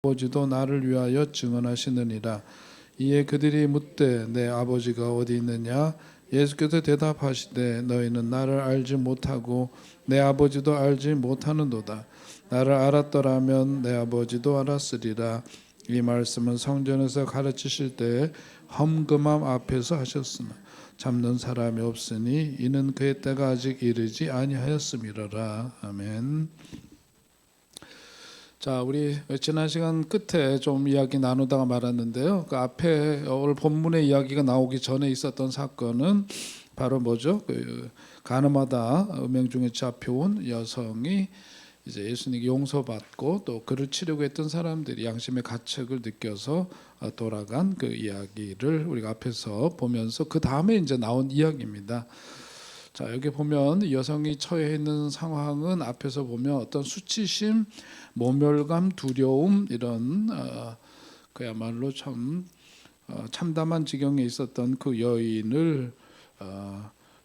아버지도 나를 위하여 증언하시느니라. 이에 그들이 묻되 내 아버지가 어디 있느냐? 예수께서 대답하시되 너희는 나를 알지 못하고 내 아버지도 알지 못하는도다. 나를 알았더라면 내 아버지도 알았으리라. 이 말씀은 성전에서 가르치실 때 험금함 앞에서 하셨으나 잡는 사람이 없으니 이는 그의 때가 아직 이르지 아니하였음이로라. 아멘. 자, 우리 지난 시간 끝에 좀 이야기 나누다가 말았는데요. 그 앞에 오늘 본문의 이야기가 나오기 전에 있었던 사건은 바로 뭐죠? 그 가늠하다 음행 중에 잡혀온 여성이 이제 예수님께 용서받고 또 그를 치려고 했던 사람들이 양심의 가책을 느껴서 돌아간 그 이야기를 우리가 앞에서 보면서 그 다음에 이제 나온 이야기입니다. 자, 여기 보면 여성이 처해 있는 상황은 앞에서 보면 어떤 수치심, 모멸감, 두려움 이런 그야말로 참 참담한 지경에 있었던 그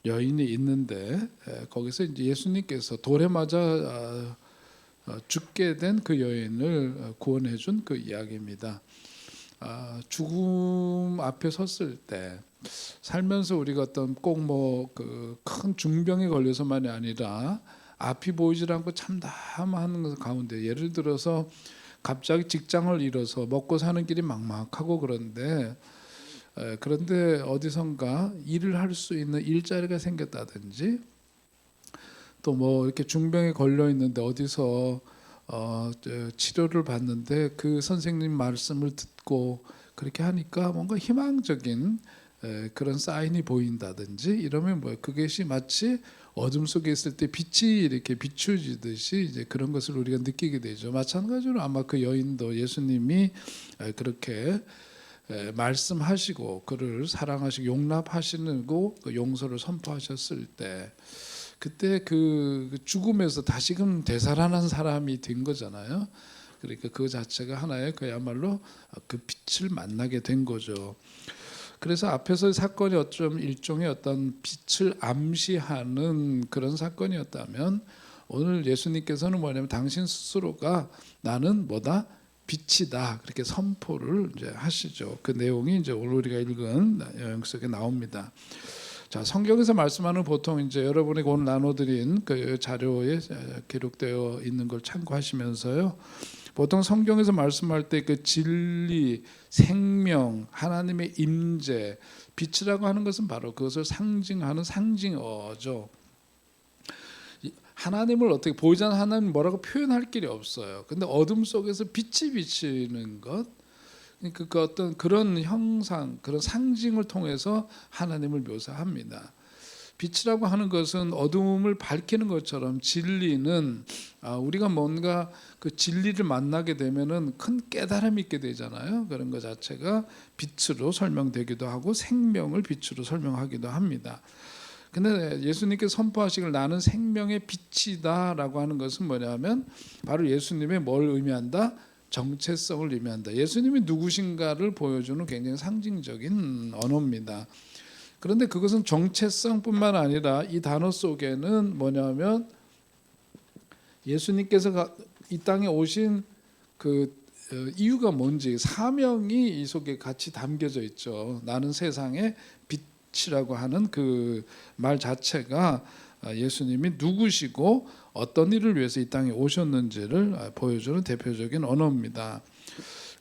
여인이 있는데 거기서 이제 예수님께서 돌에 맞아 죽게 된 그 여인을 구원해 준 그 이야기입니다. 죽음 앞에 섰을 때 살면서 우리가 어떤 꼭 뭐 그 큰 중병에 걸려서만이 아니라 앞이 보이질 않고 참담한 것 가운데 예를 들어서 갑자기 직장을 잃어서 먹고 사는 길이 막막하고 그런데 어디선가 일을 할 수 있는 일자리가 생겼다든지 또 뭐 이렇게 중병에 걸려 있는데 어디서 치료를 받는데 그 선생님 말씀을 듣고 그렇게 하니까 뭔가 희망적인 그런 사인이 보인다든지 이러면 뭐예요? 그것이 마치 어둠 속에 있을 때 빛이 이렇게 비추지듯이 이제 그런 것을 우리가 느끼게 되죠. 마찬가지로 아마 그 여인도 예수님이 그렇게 말씀하시고 그를 사랑하시고 용납하시고 그 용서를 선포하셨을 때 그때 그 죽음에서 다시금 되살아난 사람이 된 거잖아요. 그러니까 그 자체가 하나의 그야말로 그 빛을 만나게 된 거죠. 그래서 앞에서 사건이 어쩜 일종의 어떤 빛을 암시하는 그런 사건이었다면 오늘 예수님께서는 뭐냐면 당신 스스로가 나는 뭐다? 빛이다. 그렇게 선포를 이제 하시죠. 그 내용이 이제 오늘 우리가 읽은 내용 속에 나옵니다. 자, 성경에서 말씀하는 보통 이제 여러분에게 오늘 나눠드린 그 자료에 기록되어 있는 걸 참고하시면서요. 보통 성경에서 말씀할 때 그 진리, 생명, 하나님의 임재, 빛이라고 하는 것은 바로 그것을 상징하는 상징어죠. 하나님을 어떻게 보이지 않는 하나님 뭐라고 표현할 길이 없어요. 근데 어둠 속에서 빛이 비치는 것, 그러니까 그 어떤 그런 형상, 그런 상징을 통해서 하나님을 묘사합니다. 빛이라고 하는 것은 어둠을 밝히는 것처럼 진리는 우리가 뭔가 그 진리를 만나게 되면은 큰 깨달음이 있게 되잖아요. 그런 것 자체가 빛으로 설명되기도 하고 생명을 빛으로 설명하기도 합니다. 근데 예수님께서 선포하시길 나는 생명의 빛이다라고 하는 것은 뭐냐면 바로 예수님의 뭘 의미한다? 정체성을 의미한다. 예수님이 누구신가를 보여주는 굉장히 상징적인 언어입니다. 그런데 그것은 정체성뿐만 아니라 이 단어 속에는 뭐냐면 예수님께서 이 땅에 오신 그 이유가 뭔지 사명이 이 속에 같이 담겨져 있죠. 나는 세상의 빛이라고 하는 그 말 자체가 예수님이 누구시고 어떤 일을 위해서 이 땅에 오셨는지를 보여주는 대표적인 언어입니다.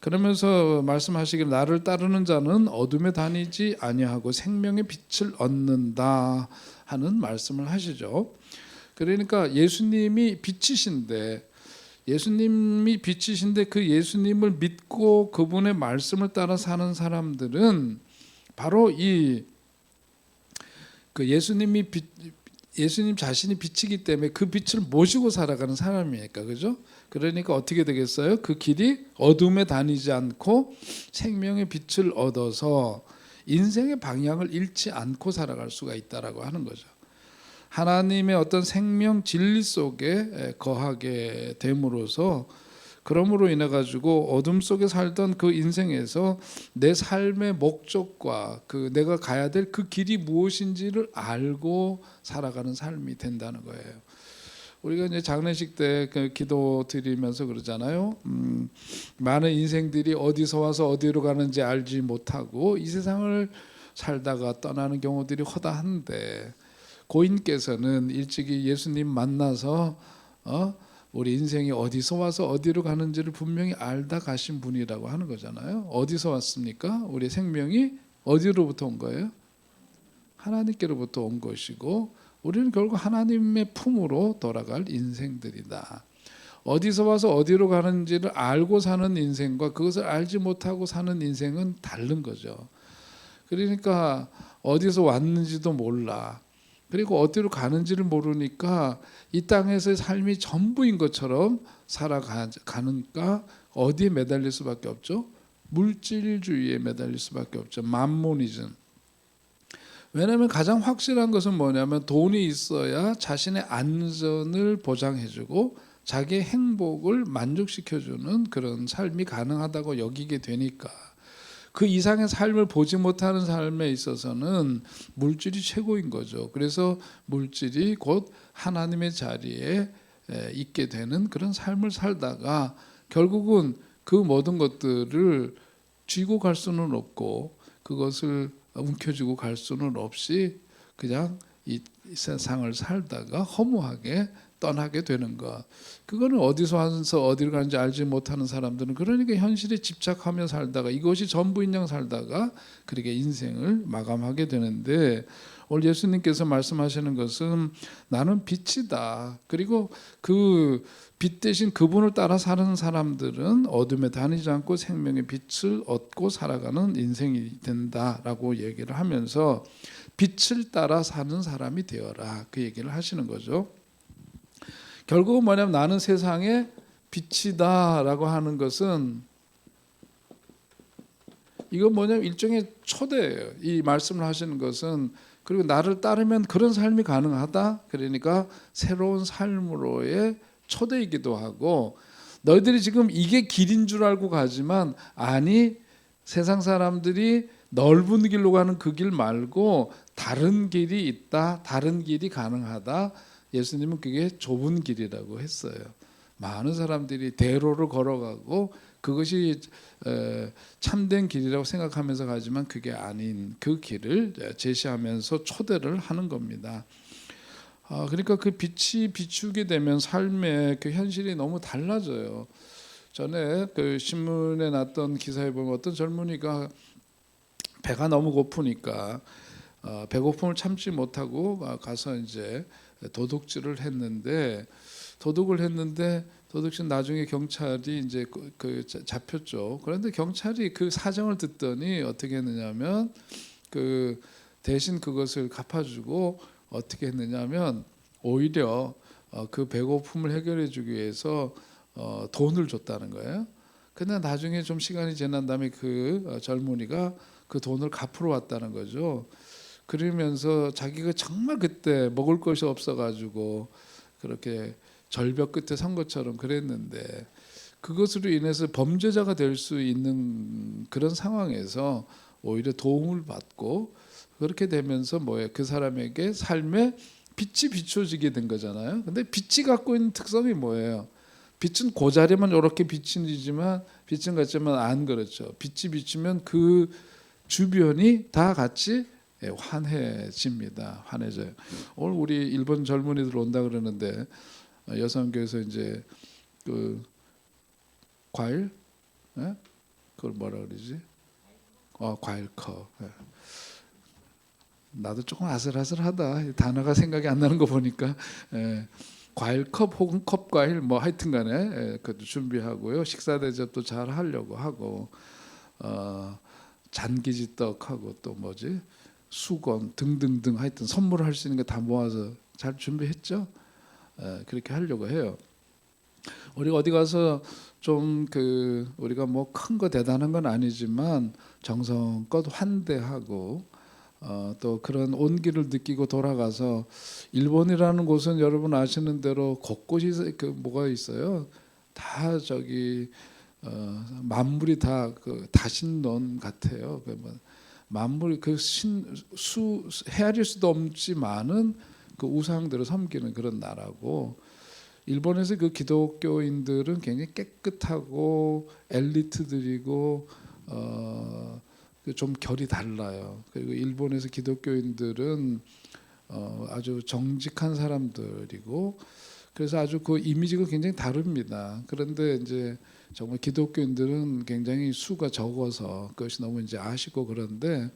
그러면서 말씀하시길 나를 따르는 자는 어둠에 다니지 아니하고 생명의 빛을 얻는다 하는 말씀을 하시죠. 그러니까 예수님이 빛이신데 그 예수님을 믿고 그분의 말씀을 따라 사는 사람들은 바로 그 예수님 자신이 빛이기 때문에 그 빛을 모시고 살아가는 사람이니까, 그죠? 그러니까 어떻게 되겠어요? 그 길이 어둠에 다니지 않고 생명의 빛을 얻어서 인생의 방향을 잃지 않고 살아갈 수가 있다라고 하는 거죠. 하나님의 어떤 생명 진리 속에 거하게 됨으로써 그러므로 인해 가지고 어둠 속에 살던 그 인생에서 내 삶의 목적과 그 내가 가야 될 그 길이 무엇인지를 알고 살아가는 삶이 된다는 거예요. 우리가 이제 장례식 때 그 기도 드리면서 그러잖아요. 많은 인생들이 어디서 와서 어디로 가는지 알지 못하고 이 세상을 살다가 떠나는 경우들이 허다한데 고인께서는 일찍이 예수님 만나서 우리 인생이 어디서 와서 어디로 가는지를 분명히 알다 가신 분이라고 하는 거잖아요. 어디서 왔습니까? 우리 생명이 어디로부터 온 거예요? 하나님께로부터 온 것이고 우리는 결국 하나님의 품으로 돌아갈 인생들이다. 어디서 와서 어디로 가는지를 알고 사는 인생과 그것을 알지 못하고 사는 인생은 다른 거죠. 그러니까 어디서 왔는지도 몰라. 그리고 어디로 가는지를 모르니까 이 땅에서의 삶이 전부인 것처럼 살아가니까 어디에 매달릴 수밖에 없죠? 물질주의에 매달릴 수밖에 없죠. 맘모니즘. 왜냐하면 가장 확실한 것은 뭐냐면 돈이 있어야 자신의 안전을 보장해주고 자기의 행복을 만족시켜주는 그런 삶이 가능하다고 여기게 되니까 그 이상의 삶을 보지 못하는 삶에 있어서는 물질이 최고인 거죠. 그래서 물질이 곧 하나님의 자리에 있게 되는 그런 삶을 살다가 결국은 그 모든 것들을 쥐고 갈 수는 없고 그것을 움켜쥐고 갈 수는 없이 그냥 이 세상을 살다가 허무하게 떠나게 되는 것. 그거는 어디서 와서 어디로 가는지 알지 못하는 사람들은 그러니까 현실에 집착하며 살다가 이것이 전부인 양 살다가 그렇게 인생을 마감하게 되는데 오늘 예수님께서 말씀하시는 것은 나는 빛이다. 그리고 그 빛 대신 그분을 따라 사는 사람들은 어둠에 다니지 않고 생명의 빛을 얻고 살아가는 인생이 된다라고 얘기를 하면서 빛을 따라 사는 사람이 되어라 그 얘기를 하시는 거죠. 결국은 뭐냐면 나는 세상의 빛이다라고 하는 것은 이건 뭐냐면 일종의 초대예요. 이 말씀을 하시는 것은 그리고 나를 따르면 그런 삶이 가능하다. 그러니까 새로운 삶으로의 초대이기도 하고 너희들이 지금 이게 길인 줄 알고 가지만 아니 세상 사람들이 넓은 길로 가는 그 길 말고 다른 길이 있다. 다른 길이 가능하다. 예수님은 그게 좁은 길이라고 했어요. 많은 사람들이 대로를 걸어가고 그것이 참된 길이라고 생각하면서 가지만 그게 아닌 그 길을 제시하면서 초대를 하는 겁니다. 그러니까 그 빛이 비추게 되면 삶의 그 현실이 너무 달라져요. 전에 그 신문에 났던 기사에 보면 어떤 젊은이가 배가 너무 고프니까 배고픔을 참지 못하고 가서 이제 도둑질을 했는데 도둑질 나중에 경찰이 이제 잡혔죠. 그런데 경찰이 그 사정을 듣더니 어떻게 했느냐면 그 대신 그것을 갚아주고 어떻게 했느냐면 오히려 그 배고픔을 해결해주기 위해서 돈을 줬다는 거예요. 근데 나중에 좀 시간이 지난 다음에 그 젊은이가 그 돈을 갚으러 왔다는 거죠. 그러면서 자기가 정말 그때 먹을 것이 없어가지고 그렇게 절벽 끝에 선 것처럼 그랬는데 그것으로 인해서 범죄자가 될 수 있는 그런 상황에서 오히려 도움을 받고 그렇게 되면서 뭐예요? 그 사람에게 삶에 빛이 비춰지게 된 거잖아요. 근데 빛이 갖고 있는 특성이 뭐예요? 빛은 그 자리만 이렇게 비치지만 빛은 같지만 안 그렇죠. 빛이 비치면 그 주변이 다 같이 환해집니다. 환해져요. 오늘 우리 일본 젊은이들 온다 그러는데 여성교에서 이제 그 과일, 그걸 뭐라 그러지? 과일컵. 나도 조금 아슬아슬하다. 단어가 생각이 안 나는 거 보니까 과일컵 혹은 컵과일 뭐 하여튼간에 그것도 준비하고요. 식사 대접도 잘 하려고 하고 잔기지떡하고 또 뭐지? 수건 등등등 하여튼 선물을 할 수 있는 거 다 모아서 잘 준비했죠. 그렇게 하려고 해요. 우리가 어디 가서 좀 그 우리가 뭐 큰 거 대단한 건 아니지만 정성껏 환대하고 또 그런 온기를 느끼고 돌아가서 일본이라는 곳은 여러분 아시는 대로 곳곳이 그 뭐가 있어요. 다 저기 만물이 다 그 다신론 같아요. 만물 그 헤아릴 수도 없지만은 그 우상들을 섬기는 그런 나라고 일본에서 그 기독교인들은 굉장히 깨끗하고 엘리트들이고 좀 결이 달라요. 그리고 일본에서 기독교인들은 아주 정직한 사람들이고 그래서 아주 그 이미지가 굉장히 다릅니다. 그런데 이제 정말 기독교인들은 굉장히 수가 적어서 그것이 너무 이제 아쉽고 그런데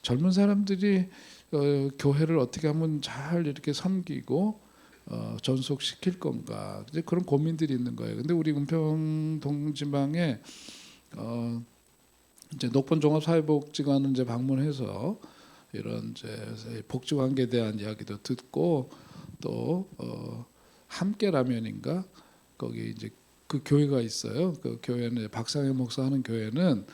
젊은 사람들이 교회를 어떻게 하면 잘 이렇게 섬기고 전속시킬 건가 이제 그런 고민들이 있는 거예요. 근데 우리 은평 동지방에 이제 녹번종합사회복지관을 이제 방문해서 이런 이제 복지관계에 대한 이야기도 듣고 또 함께라면인가 거기 이제 그 교회가 있어요. 그 교회는 박상현 목사 하는 교회는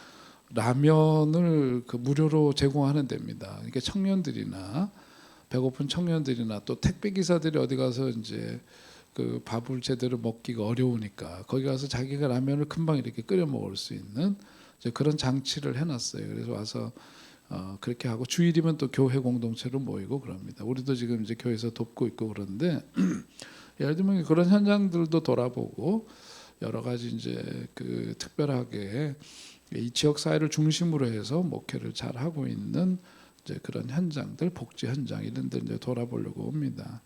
라면을 그 무료로 제공하는 데입니다. 그러니까 청년들이나 배고픈 청년들이나 또 택배 기사들이 어디 가서 이제 그 밥을 제대로 먹기가 어려우니까 거기 가서 자기가 라면을 금방 이렇게 끓여 먹을 수 있는 이제 그런 장치를 해놨어요. 그래서 와서 그렇게 하고 주일이면 또 교회 공동체로 모이고 그럽니다. 우리도 지금 이제 교회에서 돕고 있고 그런데 예를 들면 그런 현장들도 돌아보고 여러 가지 이제 그 특별하게 이 지역 사회를 중심으로 해서 목회를 잘 하고 있는 이제 그런 현장들, 복지 현장 이런 데 이제 돌아보려고 옵니다.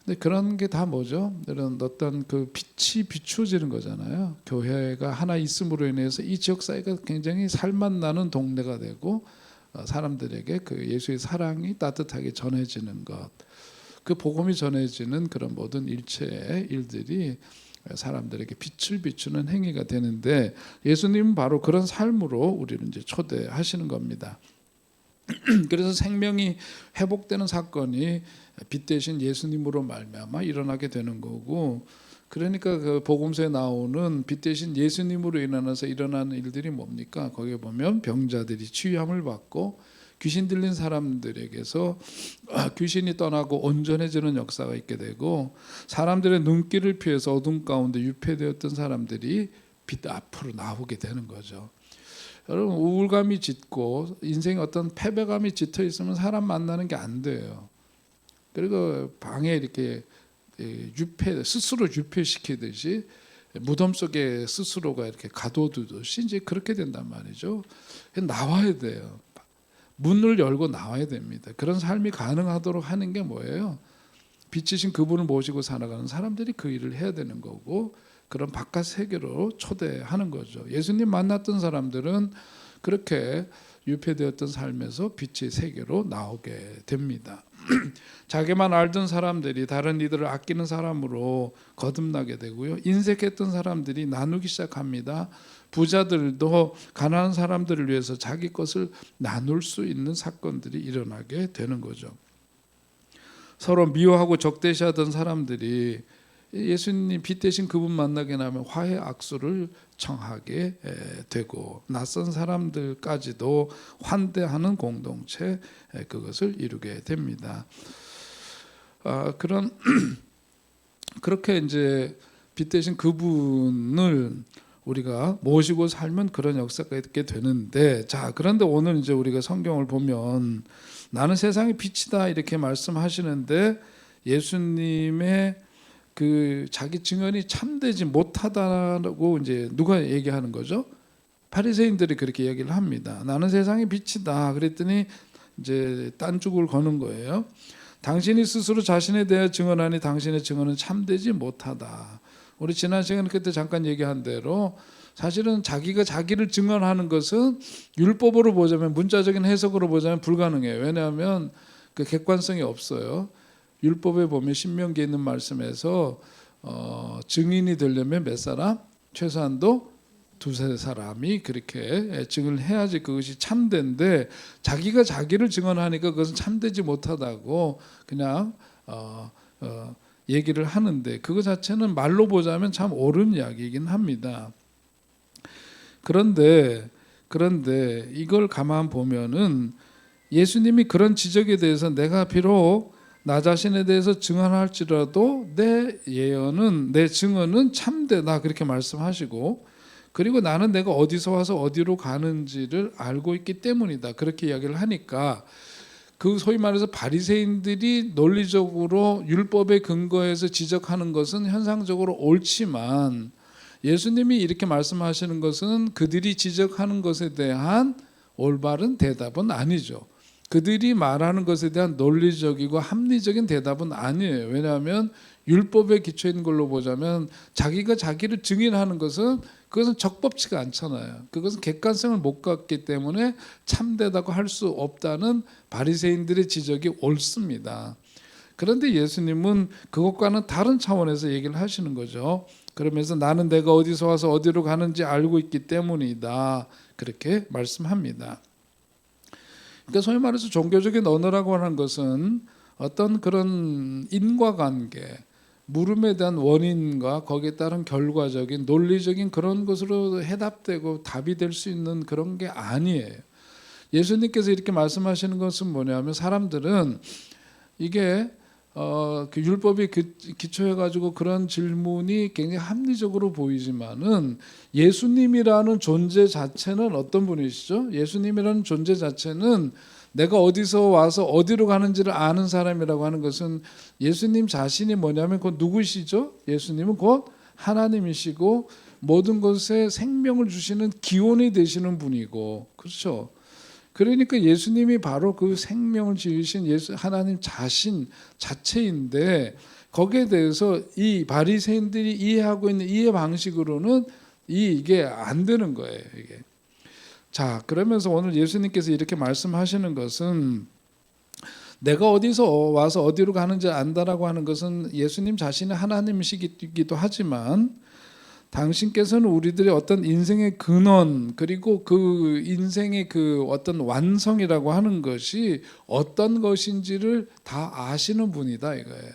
근데 그런 게 다 뭐죠? 이런 어떤 그 빛이 비추어지는 거잖아요. 교회가 하나 있음으로 인해서 이 지역 사회가 굉장히 살맛 나는 동네가 되고 사람들에게 그 예수의 사랑이 따뜻하게 전해지는 것, 그 복음이 전해지는 그런 모든 일체의 일들이 사람들에게 빛을 비추는 행위가 되는데 예수님은 바로 그런 삶으로 우리를 이제 초대하시는 겁니다. 그래서 생명이 회복되는 사건이 빛 대신 예수님으로 말미암아 일어나게 되는 거고, 그러니까 그 복음서에 나오는 빛 대신 예수님으로 인하여서 일어나는 일들이 뭡니까? 거기에 보면 병자들이 치유함을 받고 귀신 들린 사람들에게서 귀신이 떠나고 온전해지는 역사가 있게 되고, 사람들의 눈길을 피해서 어둠 가운데 유폐되었던 사람들이 빛 앞으로 나오게 되는 거죠. 여러분, 우울감이 짙고 인생에 어떤 패배감이 짙어 있으면 사람 만나는 게 안 돼요. 그리고 방에 이렇게 스스로 유폐시키듯이 무덤 속에 스스로가 이렇게 가둬두듯이 이제 그렇게 된단 말이죠. 나와야 돼요. 문을 열고 나와야 됩니다. 그런 삶이 가능하도록 하는 게 뭐예요? 빛이신 그분을 모시고 살아가는 사람들이 그 일을 해야 되는 거고, 그런 바깥 세계로 초대하는 거죠. 예수님 만났던 사람들은 그렇게 유폐되었던 삶에서 빛의 세계로 나오게 됩니다. 자기만 알던 사람들이 다른 이들을 아끼는 사람으로 거듭나게 되고요. 인색했던 사람들이 나누기 시작합니다. 부자들도 가난한 사람들을 위해서 자기 것을 나눌 수 있는 사건들이 일어나게 되는 거죠. 서로 미워하고 적대시하던 사람들이 예수님 빛 대신 그분 만나게 되면 화해 악수를 청하게 되고, 낯선 사람들까지도 환대하는 공동체, 그것을 이루게 됩니다. 그렇게 이제 빛 대신 그분을 우리가 모시고 살면 그런 역사가 있게 되는데, 자, 그런데 오늘 이제 우리가 성경을 보면 나는 세상의 빛이다 이렇게 말씀하시는데, 예수님의 그 자기 증언이 참되지 못하다고 이제 누가 얘기하는 거죠? 바리새인들이 그렇게 얘기를 합니다. 나는 세상의 빛이다. 그랬더니 이제 딴죽을 거는 거예요. 당신이 스스로 자신에 대해 증언하니 당신의 증언은 참되지 못하다. 우리 지난 시간에 그때 잠깐 얘기한 대로 사실은 자기가 자기를 증언하는 것은 율법으로 보자면, 문자적인 해석으로 보자면 불가능해요. 왜냐하면 그 객관성이 없어요. 율법에 보면 신명기에 있는 말씀에서 증인이 되려면 몇 사람? 최소한도 두세 사람이 그렇게 증언을 해야지 그것이 참된데, 자기가 자기를 증언하니까 그것은 참되지 못하다고 그냥 얘기를 하는데, 그거 자체는 말로 보자면 참 옳은 이야기이긴 합니다. 그런데 이걸 가만 보면은 예수님이 그런 지적에 대해서 내가 비록 나 자신에 대해서 증언할지라도 내 예언은, 내 증언은 참되다 그렇게 말씀하시고, 그리고 나는 내가 어디서 와서 어디로 가는지를 알고 있기 때문이다 그렇게 이야기를 하니까, 그 소위 말해서 바리새인들이 논리적으로 율법에 근거해서 지적하는 것은 현상적으로 옳지만 예수님이 이렇게 말씀하시는 것은 그들이 지적하는 것에 대한 올바른 대답은 아니죠. 그들이 말하는 것에 대한 논리적이고 합리적인 대답은 아니에요. 왜냐하면 율법에 기초 있는 걸로 보자면 자기가 자기를 증인하는 것은 그것은 적법치가 않잖아요. 그것은 객관성을 못 갖기 때문에 참되다고 할 수 없다는 바리새인들의 지적이 옳습니다. 그런데 예수님은 그것과는 다른 차원에서 얘기를 하시는 거죠. 그러면서 나는 내가 어디서 와서 어디로 가는지 알고 있기 때문이다. 그렇게 말씀합니다. 그러니까 소위 말해서 종교적인 언어라고 하는 것은 어떤 그런 인과관계, 물음에 대한 원인과 거기에 따른 결과적인 논리적인 그런 것으로 해답되고 답이 될 수 있는 그런 게 아니에요. 예수님께서 이렇게 말씀하시는 것은 뭐냐면 사람들은 이게 그 율법이 기초해가지고 그런 질문이 굉장히 합리적으로 보이지만은 예수님이라는 존재 자체는 어떤 분이시죠? 예수님이라는 존재 자체는 내가 어디서 와서 어디로 가는지를 아는 사람이라고 하는 것은 예수님 자신이 뭐냐면 곧 누구시죠? 예수님은 곧 하나님이시고 모든 것에 생명을 주시는 기원이 되시는 분이고, 그렇죠? 그러니까 예수님이 바로 그 생명을 지으신 하나님 자신 자체인데 거기에 대해서 이 바리새인들이 이해하고 있는 이해 방식으로는 이게 안 되는 거예요. 이게. 자, 그러면서 오늘 예수님께서 이렇게 말씀하시는 것은 내가 어디서 와서 어디로 가는지 안다라고 하는 것은 예수님 자신이 하나님이시기도 하지만 당신께서는 우리들의 어떤 인생의 근원 그리고 그 인생의 그 어떤 완성이라고 하는 것이 어떤 것인지를 다 아시는 분이다 이거예요.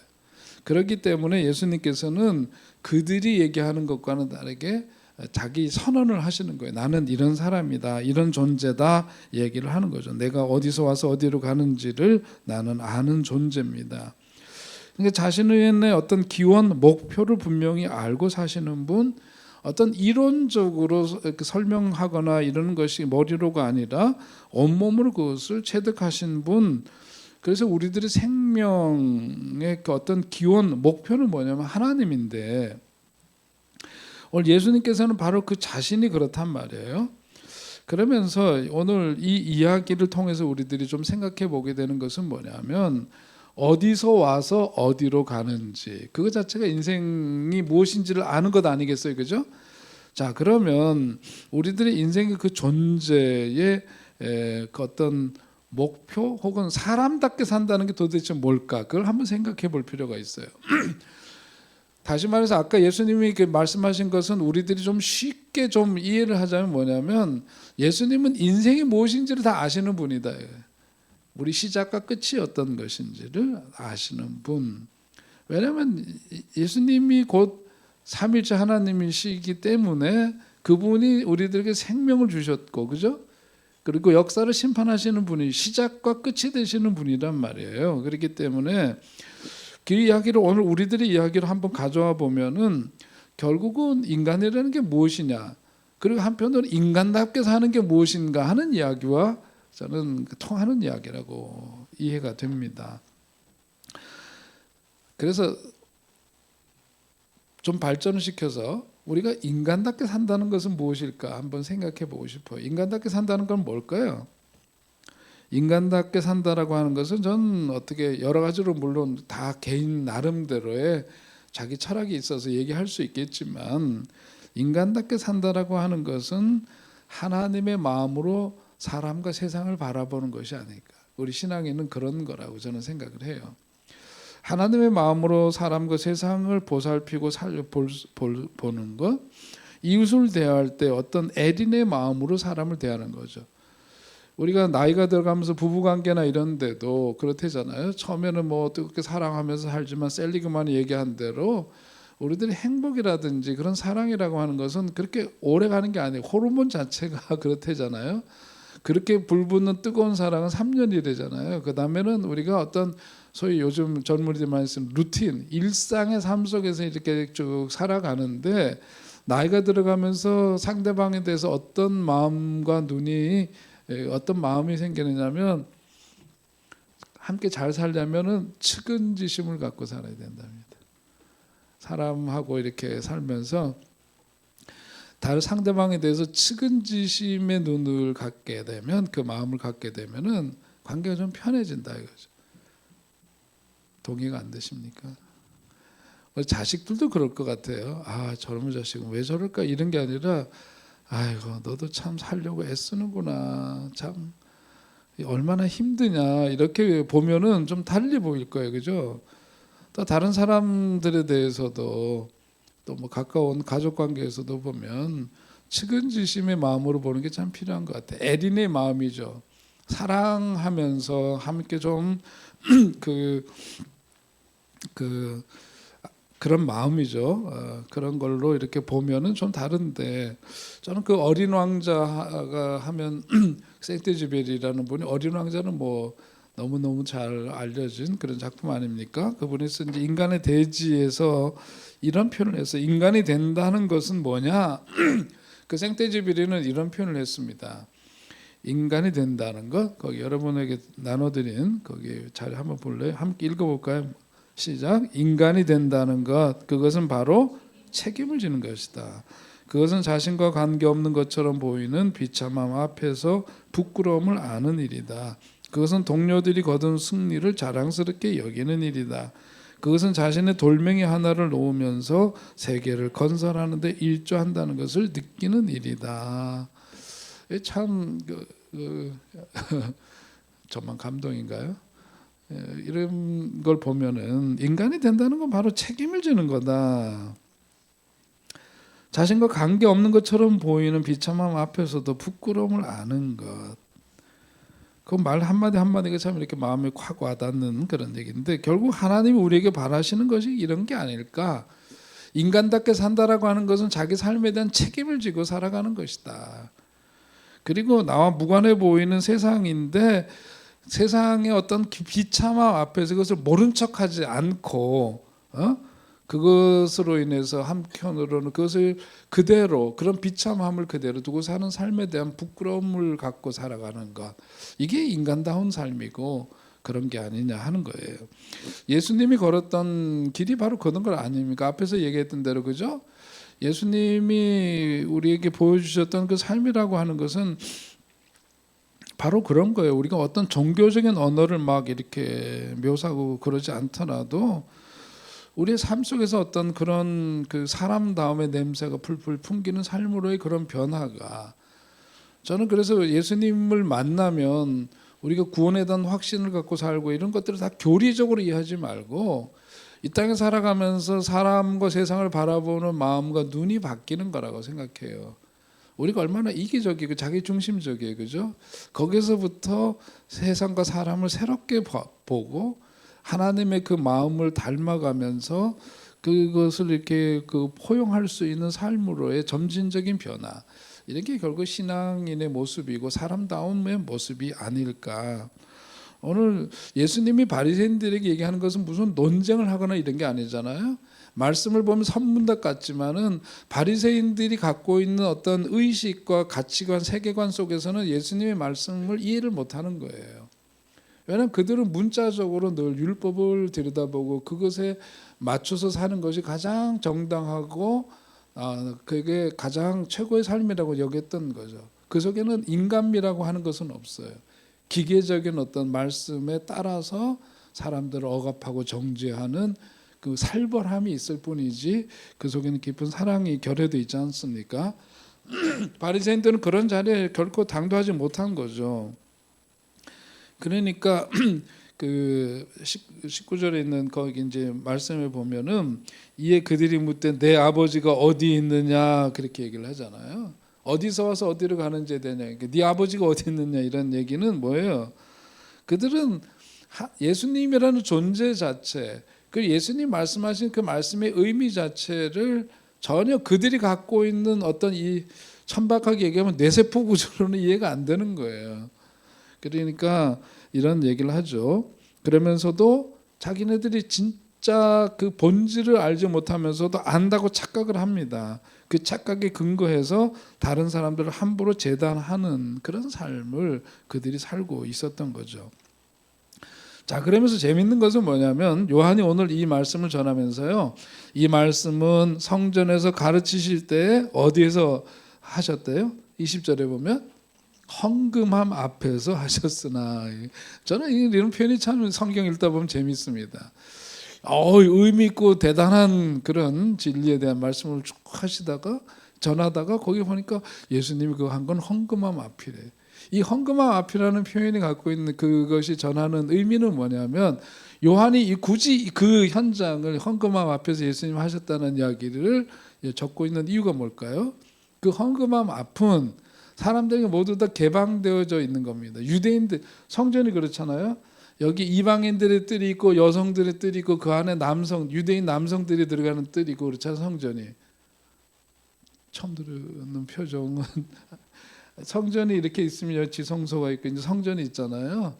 그렇기 때문에 예수님께서는 그들이 얘기하는 것과는 다르게 자기 선언을 하시는 거예요. 나는 이런 사람이다, 이런 존재다 얘기를 하는 거죠. 내가 어디서 와서 어디로 가는지를 나는 아는 존재입니다. 그러니까 자신의 어떤 기원, 목표를 분명히 알고 사시는 분, 어떤 이론적으로 설명하거나 이러는 것이 머리로가 아니라 온몸으로 그것을 체득하신 분. 그래서 우리들의 생명의 그 어떤 기원, 목표는 뭐냐면 하나님인데 오늘 예수님께서는 바로 그 자신이 그렇단 말이에요. 그러면서 오늘 이 이야기를 통해서 우리들이 좀 생각해 보게 되는 것은 뭐냐면 어디서 와서 어디로 가는지 그거 자체가 인생이 무엇인지를 아는 것 아니겠어요, 그죠? 자, 그러면 우리들의 인생의 그 존재의 그 어떤 목표 혹은 사람답게 산다는 게 도대체 뭘까? 그걸 한번 생각해 볼 필요가 있어요. 다시 말해서 아까 예수님이 말씀하신 것은 우리들이 좀 쉽게 좀 이해를 하자면 뭐냐면 예수님은 인생이 무엇인지를 다 아시는 분이다. 우리 시작과 끝이 어떤 것인지를 아시는 분. 왜냐하면 예수님이 곧 삼위일체 하나님이시기 때문에 그분이 우리들에게 생명을 주셨고, 그죠? 그리고 역사를 심판하시는 분이 시작과 끝이 되시는 분이란 말이에요. 그렇기 때문에 그 이야기를 오늘 우리들의 이야기를 한번 가져와 보면은 결국은 인간이라는 게 무엇이냐, 그리고 한편으로 인간답게 사는 게 무엇인가 하는 이야기와 저는 통하는 이야기라고 이해가 됩니다. 그래서 좀 발전을 시켜서 우리가 인간답게 산다는 것은 무엇일까 한번 생각해 보고 싶어요. 인간답게 산다는 건 뭘까요? 인간답게 산다라고 하는 것은 저는 어떻게 여러 가지로 물론 다 개인 나름대로의 자기 철학이 있어서 얘기할 수 있겠지만 인간답게 산다라고 하는 것은 하나님의 마음으로 사람과 세상을 바라보는 것이 아닐까. 우리 신앙에는 그런 거라고 저는 생각을 해요. 하나님의 마음으로 사람과 세상을 보살피고 보는 것, 이웃을 대할 때 어떤 애린의 마음으로 사람을 대하는 거죠. 우리가 나이가 들어가면서 부부관계나 이런 데도 그렇대잖아요. 처음에는 뭐 어떻게 사랑하면서 살지만 셀리그만이 얘기한 대로 우리들의 행복이라든지 그런 사랑이라고 하는 것은 그렇게 오래 가는 게 아니에요. 호르몬 자체가 그렇대잖아요. 그렇게 불붙는 뜨거운 사랑은 3년이래잖아요. 그 다음에는 우리가 어떤 소위 요즘 젊은이들 많이 쓰는 루틴, 일상의 삶 속에서 이렇게 쭉 살아가는데 나이가 들어가면서 상대방에 대해서 어떤 마음과 눈이 어떤 마음이 생기느냐면 함께 잘 살려면은 측은지심을 갖고 살아야 된답니다. 사람하고 이렇게 살면서 다른 상대방에 대해서 측은지심의 눈을 갖게 되면, 그 마음을 갖게 되면은 관계가 좀 편해진다 이거죠. 동의가 안 되십니까? 자식들도 그럴 것 같아요. 아, 저놈의 자식은 왜 저럴까 이런 게 아니라, 아이고 너도 참 살려고 애쓰는구나, 참 얼마나 힘드냐, 이렇게 보면은 좀 달리 보일 거예요, 그죠? 또 다른 사람들에 대해서도 또 뭐 가까운 가족 관계에서도 보면 측은지심의 마음으로 보는 게 참 필요한 것 같아요. 애린의 마음이죠. 사랑하면서 함께 좀 그런 마음이죠. 그런 걸로 이렇게 보면은 좀 다른데, 저는 그 어린 왕자가 하면 생테쥐베리라는 분이, 어린 왕자는 뭐 너무너무 잘 알려진 그런 작품 아닙니까? 그분이 쓴 이제 인간의 대지에서 이런 표현을 했어요. 인간이 된다는 것은 뭐냐? 그 생테쥐베리는 이런 표현을 했습니다. 인간이 된다는 것, 거기 여러분에게 나눠드린 거기 잘 한번 볼래요? 함께 읽어볼까요? 시작. 인간이 된다는 것, 그것은 바로 책임을 지는 것이다. 그것은 자신과 관계없는 것처럼 보이는 비참함 앞에서 부끄러움을 아는 일이다. 그것은 동료들이 거둔 승리를 자랑스럽게 여기는 일이다. 그것은 자신의 돌멩이 하나를 놓으면서 세계를 건설하는 데 일조한다는 것을 느끼는 일이다. 참 저만 감동인가요? 이런 걸 보면은 인간이 된다는 건 바로 책임을 지는 거다. 자신과 관계 없는 것처럼 보이는 비참함 앞에서도 부끄러움을 아는 것. 그 말 한마디 한마디가 참 이렇게 마음에 확 와닿는 그런 얘기인데, 결국 하나님이 우리에게 바라시는 것이 이런 게 아닐까. 인간답게 산다라고 하는 것은 자기 삶에 대한 책임을 지고 살아가는 것이다. 그리고 나와 무관해 보이는 세상인데, 세상의 어떤 비참함 앞에서 그것을 모른 척하지 않고, 그것으로 인해서 한편으로는 그것을 그대로, 그런 비참함을 그대로 두고 사는 삶에 대한 부끄러움을 갖고 살아가는 것, 이게 인간다운 삶이고 그런 게 아니냐 하는 거예요. 예수님이 걸었던 길이 바로 그런 걸 아닙니까? 앞에서 얘기했던 대로, 그죠? 예수님이 우리에게 보여주셨던 그 삶이라고 하는 것은 바로 그런 거예요. 우리가 어떤 종교적인 언어를 막 이렇게 묘사하고 그러지 않더라도 우리의 삶 속에서 어떤 그런 그 사람다움의 냄새가 풀풀 풍기는 삶으로의 그런 변화가, 저는 그래서 예수님을 만나면 우리가 구원에 대한 확신을 갖고 살고 이런 것들을 다 교리적으로 이해하지 말고 이 땅에 살아가면서 사람과 세상을 바라보는 마음과 눈이 바뀌는 거라고 생각해요. 우리가 얼마나 이기적이고 자기중심적이에요, 그죠? 거기서부터 세상과 사람을 새롭게 보고 하나님의 그 마음을 닮아가면서 그것을 이렇게 포용할 수 있는 삶으로의 점진적인 변화, 이런 게 결국 신앙인의 모습이고 사람다움의 모습이 아닐까. 오늘 예수님이 바리새인들에게 얘기하는 것은 무슨 논쟁을 하거나 이런 게 아니잖아요. 말씀을 보면 선문답 같지만은 바리새인들이 갖고 있는 어떤 의식과 가치관, 세계관 속에서는 예수님의 말씀을 이해를 못하는 거예요. 왜냐하면 그들은 문자적으로 늘 율법을 들여다보고 그것에 맞춰서 사는 것이 가장 정당하고 그게 가장 최고의 삶이라고 여겼던 거죠. 그 속에는 인간미라고 하는 것은 없어요. 기계적인 어떤 말씀에 따라서 사람들을 억압하고 정죄하는 그 살벌함이 있을 뿐이지 그 속에는 깊은 사랑이 결여되어 있지 않습니까? 바리새인들은 그런 자리에 결코 당도하지 못한 거죠. 그러니까 그 19절에 있는 거기 이제 말씀에 보면은, 이에 그들이 묻되 내 아버지가 어디 있느냐 그렇게 얘기를 하잖아요. 어디서 와서 어디로 가는지에 대한 얘기. 네 아버지가 어디 있느냐 이런 얘기는 뭐예요? 그들은 예수님이라는 존재 자체, 그 예수님 말씀하신 그 말씀의 의미 자체를 전혀 그들이 갖고 있는 어떤 이 천박하게 얘기하면 뇌세포 구조로는 이해가 안 되는 거예요. 그러니까 이런 얘기를 하죠. 그러면서도 자기네들이 진짜 그 본질을 알지 못하면서도 안다고 착각을 합니다. 그 착각에 근거해서 다른 사람들을 함부로 재단하는 그런 삶을 그들이 살고 있었던 거죠. 자, 그러면서 재밌는 것은 뭐냐면 요한이 오늘 이 말씀을 전하면서요, 이 말씀은 성전에서 가르치실 때 어디에서 하셨대요? 20절에 보면 헌금함 앞에서 하셨으나. 저는 이런 표현이 참 성경 읽다 보면 재밌습니다. 의미 있고 대단한 그런 진리에 대한 말씀을 쭉 하시다가 전하다가 거기 보니까 예수님이 그거 한 건 헌금함 앞이래. 이 헌금함 앞이라는 표현이 갖고 있는 그것이 전하는 의미는 뭐냐면, 요한이 굳이 그 현장을 헌금함 앞에서 예수님 하셨다는 이야기를 적고 있는 이유가 뭘까요? 그 헌금함 앞은 사람들에게 모두 다 개방되어져 있는 겁니다. 유대인들 성전이 그렇잖아요. 여기 이방인들의 뜰이 있고 여성들의 뜰이 있고 그 안에 유대인 남성들이 들어가는 뜰이 있고 그렇잖아요. 성전이. 처음 들은 표정은 성전이 이렇게 있으면 지성소가 있고 이제 성전이 있잖아요.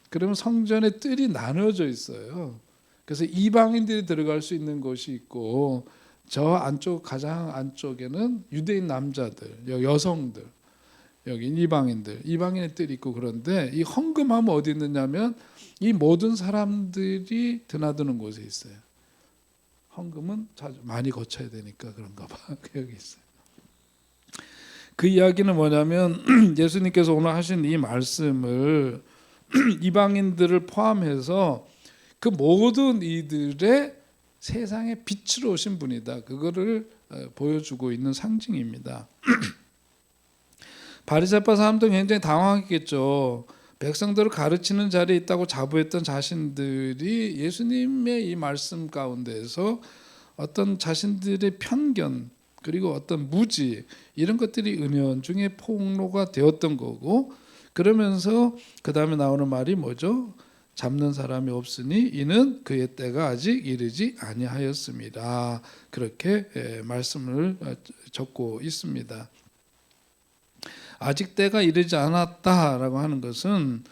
그러면 성전의 뜰이 나눠져 있어요. 그래서 이방인들이 들어갈 수 있는 곳이 있고 저 안쪽 가장 안쪽에는 유대인 남자들, 여성들, 여기 이방인의 뜰이 있고. 그런데 이 헌금함은 어디 있느냐면 이 모든 사람들이 드나드는 곳에 있어요. 헌금은 많이 거쳐야 되니까 그런가 봐. 여기 있어요. 그 이야기는 뭐냐면 예수님께서 오늘 하신 이 말씀을 이방인들을 포함해서 그 모든 이들의 세상에 빛으로 오신 분이다, 그거를 보여주고 있는 상징입니다. 바리새파 사람도 굉장히 당황했겠죠. 백성들을 가르치는 자리에 있다고 자부했던 자신들이 예수님의 이 말씀 가운데서 어떤 자신들의 편견 그리고 어떤 무지 이런 것들이 은연중에 폭로가 되었던 거고, 그러면서 그 다음에 나오는 말이 뭐죠? 잡는 사람이 없으니 이는 그의 때가 아직 이르지 아니하였습니다. 그렇게 말씀을 적고 있습니다. 아직 때가 이르지 않았다라고 하는 것은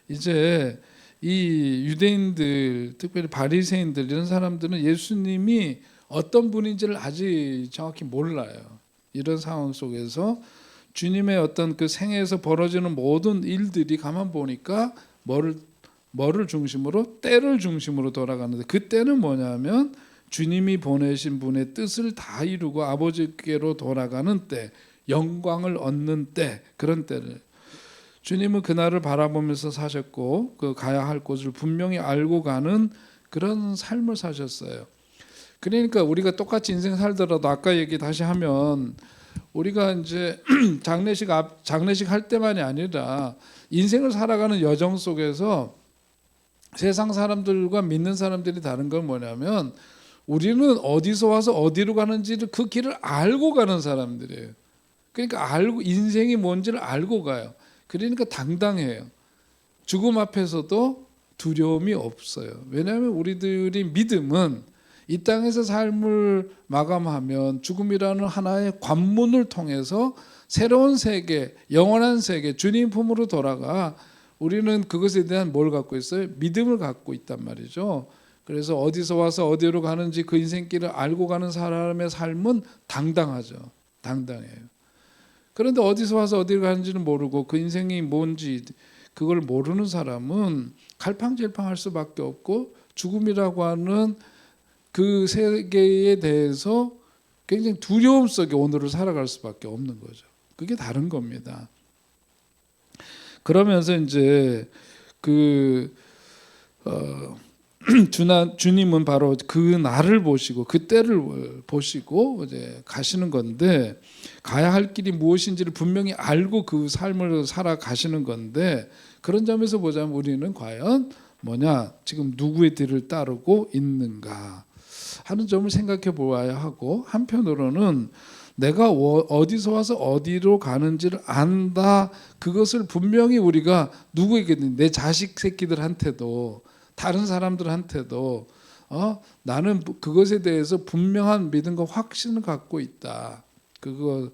이제 이 유대인들, 특별히 바리새인들 이런 사람들은 예수님이 어떤 분인지를 아직 정확히 몰라요. 이런 상황 속에서 주님의 어떤 그 생애에서 벌어지는 모든 일들이 가만 보니까 뭐를 중심으로? 때를 중심으로 돌아가는데, 그 때는 뭐냐면 주님이 보내신 분의 뜻을 다 이루고 아버지께로 돌아가는 때, 영광을 얻는 때, 그런 때를 주님은 그날을 바라보면서 사셨고 그 가야 할 곳을 분명히 알고 가는 그런 삶을 사셨어요. 그러니까 우리가 똑같이 인생 살더라도 아까 얘기 다시 하면 우리가 이제 장례식 할 때만이 아니라 인생을 살아가는 여정 속에서 세상 사람들과 믿는 사람들이 다른 건 뭐냐면 우리는 어디서 와서 어디로 가는지를 그 길을 알고 가는 사람들이에요. 그러니까 인생이 뭔지를 알고 가요. 그러니까 당당해요. 죽음 앞에서도 두려움이 없어요. 왜냐하면 우리들이 믿음은 이 땅에서 삶을 마감하면 죽음이라는 하나의 관문을 통해서 새로운 세계, 영원한 세계, 주님 품으로 돌아가. 우리는 그것에 대한 뭘 갖고 있어요? 믿음을 갖고 있단 말이죠. 그래서 어디서 와서 어디로 가는지 그 인생길을 알고 가는 사람의 삶은 당당하죠. 당당해요. 그런데 어디서 와서 어디로 가는지는 모르고 그 인생이 뭔지 그걸 모르는 사람은 갈팡질팡할 수밖에 없고 죽음이라고 하는 그 세계에 대해서 굉장히 두려움 속에 오늘을 살아갈 수밖에 없는 거죠. 그게 다른 겁니다. 그러면서 이제 주님은 바로 그 날을 보시고 그 때를 보시고 이제 가시는 건데, 가야 할 길이 무엇인지를 분명히 알고 그 삶을 살아가시는 건데, 그런 점에서 보자면 우리는 과연 뭐냐, 지금 누구의 뒤를 따르고 있는가 하는 점을 생각해 보아야 하고, 한편으로는 내가 어디서 와서 어디로 가는지를 안다, 그것을 분명히 우리가 누구에게든, 내 자식 새끼들한테도 다른 사람들한테도 나는 그것에 대해서 분명한 믿음과 확신을 갖고 있다. 그거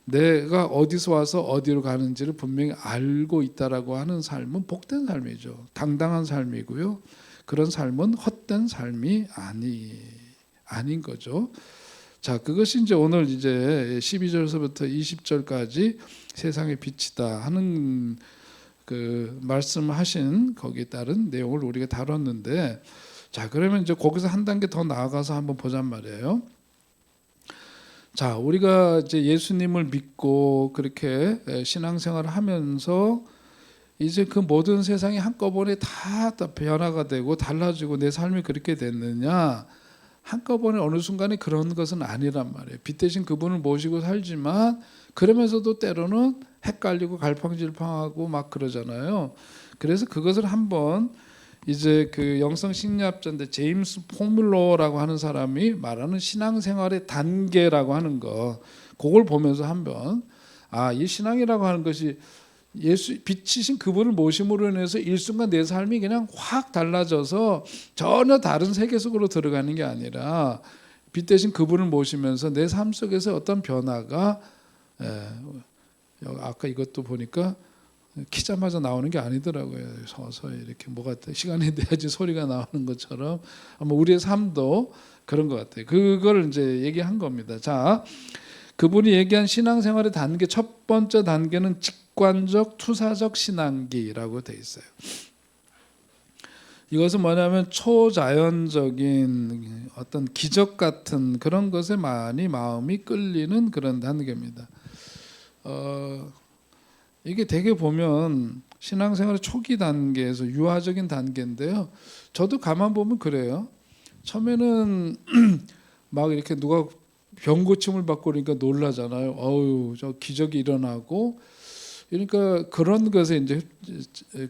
내가 어디서 와서 어디로 가는지를 분명히 알고 있다라고 하는 삶은 복된 삶이죠. 당당한 삶이고요. 그런 삶은 헛된 삶이 아닌 거죠. 자, 그것이 이제 오늘 이제 12절서부터 20절까지 세상의 빛이다 하는 그 말씀하신 거기에 따른 내용을 우리가 다뤘는데, 자 그러면 이제 거기서 한 단계 더 나아가서 한번 보잔 말이에요. 자 우리가 이제 예수님을 믿고 그렇게 신앙생활을 하면서 이제 그 모든 세상이 한꺼번에 다 변화가 되고 달라지고 내 삶이 그렇게 됐느냐? 한꺼번에 어느 순간에 그런 것은 아니란 말이에요. 빛 대신 그분을 모시고 살지만 그러면서도 때로는 헷갈리고 갈팡질팡하고 막 그러잖아요. 그래서 그것을 한번 이제 그 영성 심리학자인데 제임스 포뮬러라고 하는 사람이 말하는 신앙생활의 단계라고 하는 거, 그걸 보면서 한번 이 신앙이라고 하는 것이 예수 빛이신 그분을 모심으로 인해서 일순간 내 삶이 그냥 확 달라져서 전혀 다른 세계 속으로 들어가는 게 아니라 빛 대신 그분을 모시면서 내 삶 속에서 어떤 변화가 아까 이것도 보니까 키자마자 나오는 게 아니더라고요. 서서히 이렇게 뭐가 시간이 돼야지 소리가 나오는 것처럼 아마 우리의 삶도 그런 것 같아요. 그걸 이제 얘기한 겁니다. 자, 그분이 얘기한 신앙생활의 단계, 첫 번째 단계는 직관적 투사적 신앙기라고 돼 있어요. 이것은 뭐냐면 초자연적인 어떤 기적 같은 그런 것에 많이 마음이 끌리는 그런 단계입니다. 이게 되게 보면 신앙생활의 초기 단계에서 유아적인 단계인데요. 저도 가만 보면 그래요. 처음에는 막 이렇게 누가 병 고침을 받고 그러니까 놀라잖아요. 어우, 저 기적이 일어나고, 그러니까 그런 것에 이제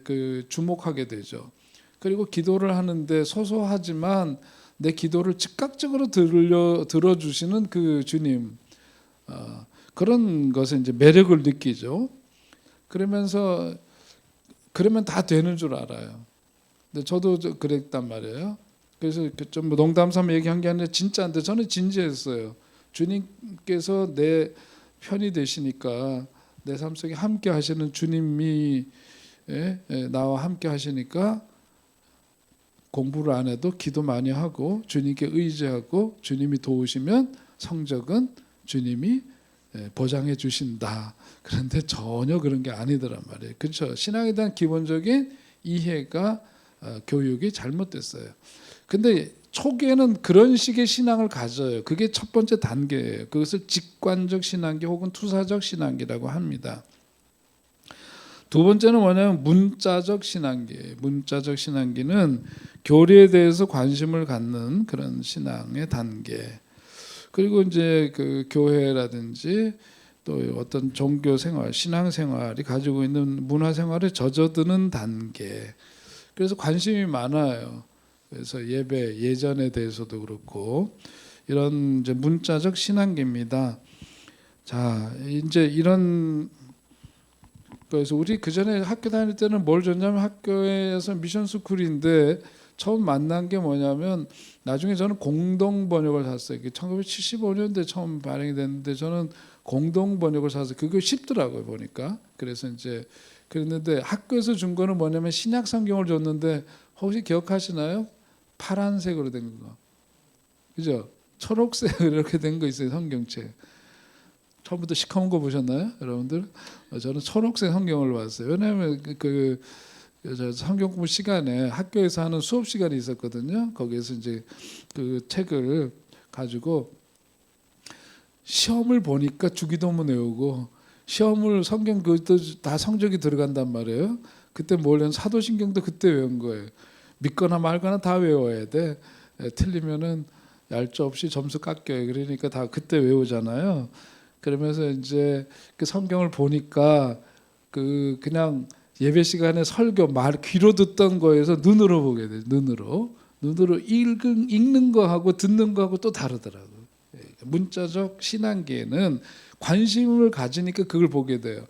그 주목하게 되죠. 그리고 기도를 하는데 소소하지만 내 기도를 즉각적으로 들어주시는 그 주님, 그런 것에 이제 매력을 느끼죠. 그러면서 그러면 다 되는 줄 알아요. 근데 저도 그랬단 말이에요. 그래서 좀 농담 삼아 얘기한 게 아니라 진짜인데 저는 진지했어요. 주님께서 내 편이 되시니까, 내 삶 속에 함께 하시는 주님이 나와 함께 하시니까 공부를 안 해도 기도 많이 하고 주님께 의지하고 주님이 도우시면 성적은 주님이 보장해 주신다. 그런데 전혀 그런 게 아니더란 말이에요. 그렇죠? 신앙에 대한 기본적인 이해가 교육이 잘못됐어요. 근데 초기에는 그런 식의 신앙을 가져요. 그게 첫 번째 단계예요. 그것을 직관적 신앙기 혹은 투사적 신앙기라고 합니다. 두 번째는 뭐냐면 문자적 신앙기예요. 문자적 신앙기는 교리에 대해서 관심을 갖는 그런 신앙의 단계. 그리고 이제 그 교회라든지 또 어떤 종교 생활, 신앙 생활이 가지고 있는 문화 생활에 젖어드는 단계. 그래서 관심이 많아요. 그래서 예배, 예전에 대해서도 그렇고 이런 이제 문자적 신앙기입니다. 자, 이제 이런 그래서 우리 그 전에 학교 다닐 때는 뭘 줬냐면 학교에서 미션 스쿨인데 처음 만난 게 뭐냐면 나중에 저는 공동 번역을 샀어요. 1975년도에 처음 발행이 됐는데 저는 공동 번역을 사서 그게 쉽더라고요 보니까. 그래서 이제 그랬는데 학교에서 준 거는 뭐냐면 신약 성경을 줬는데 혹시 기억하시나요? 파란색으로 된 거, 그죠? 초록색 이렇게 된 거 있어요 성경책. 처음부터 시커먼 거 보셨나요, 여러분들? 저는 초록색 성경을 봤어요. 왜냐하면 그 성경 공부 시간에 학교에서 하는 수업 시간이 있었거든요. 거기에서 이제 그 책을 가지고 시험을 보니까 주기도문 외우고 시험을 성경 그것도 다 성적이 들어간단 말이에요. 그때 뭘 외운 사도신경도 그때 외운 거예요. 믿거나 말거나 다 외워야 돼. 틀리면은 얄짤 없이 점수 깎여요. 그러니까 다 그때 외우잖아요. 그러면서 이제 그 성경을 보니까 그냥 예배 시간에 설교 말 귀로 듣던 거에서 눈으로 보게 돼. 눈으로 읽는 거하고 듣는 거하고 또 다르더라고. 문자적 신앙계에는 관심을 가지니까 그걸 보게 돼요.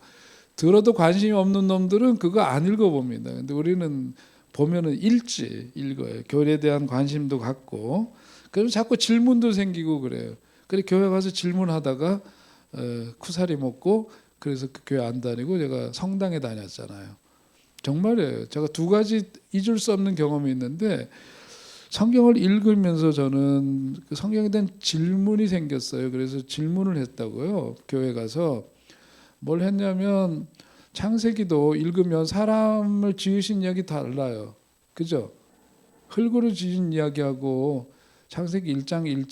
들어도 관심이 없는 놈들은 그거 안 읽어봅니다. 근데 우리는 보면은 읽어요. 교리에 대한 관심도 갖고, 그래서 자꾸 질문도 생기고 그래요. 그래 교회 가서 질문하다가 쿠사리 먹고 그래서 그 교회 안 다니고 제가 성당에 다녔잖아요. 정말이에요. 제가 두 가지 잊을 수 없는 경험이 있는데 성경을 읽으면서 저는 그 성경에 대한 질문이 생겼어요. 그래서 질문을 했다고요. 교회 가서 뭘 했냐면 창세기도 읽으면 사람을 지으신 이야기 달라요. 그죠? 흙으로 지은 이야기하고 창세기 1장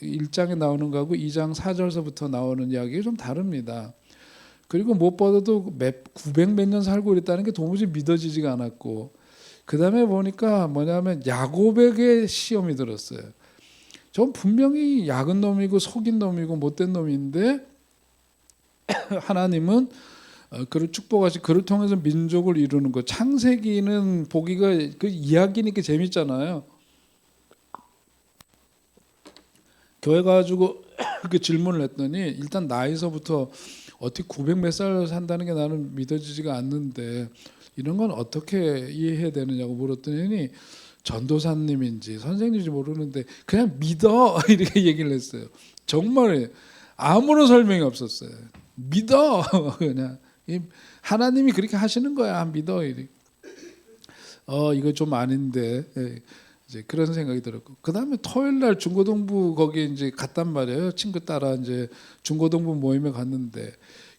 1장에 나오는 거하고 2장 4절서부터 나오는 이야기가 좀 다릅니다. 그리고 무엇보다도 900몇 년 살고 있다는 게 도무지 믿어지지가 않았고, 그 다음에 보니까 뭐냐면 야곱에게 시험이 들었어요. 전 분명히 약은 놈이고 속인 놈이고 못된 놈인데 하나님은 그를 축복하시, 그를 통해서 민족을 이루는 거. 창세기는 보기가 그 이야기니까 재밌잖아요. 교회 가지고 그 질문을 했더니 일단 나이서부터 어떻게 900 몇 살 산다는 게 나는 믿어지지가 않는데 이런 건 어떻게 이해해야 되느냐고 물었더니 전도사님인지 선생님인지 모르는데 그냥 믿어 이렇게 얘기를 했어요. 정말 아무런 설명이 없었어요. 믿어 그냥 하나님이 그렇게 하시는 거야. 믿어 이렇게. 이거 좀 아닌데 이제 그런 생각이 들었고, 그 다음에 토요일 날 중고등부 거기 이제 갔단 말이에요. 친구 따라 이제 중고등부 모임에 갔는데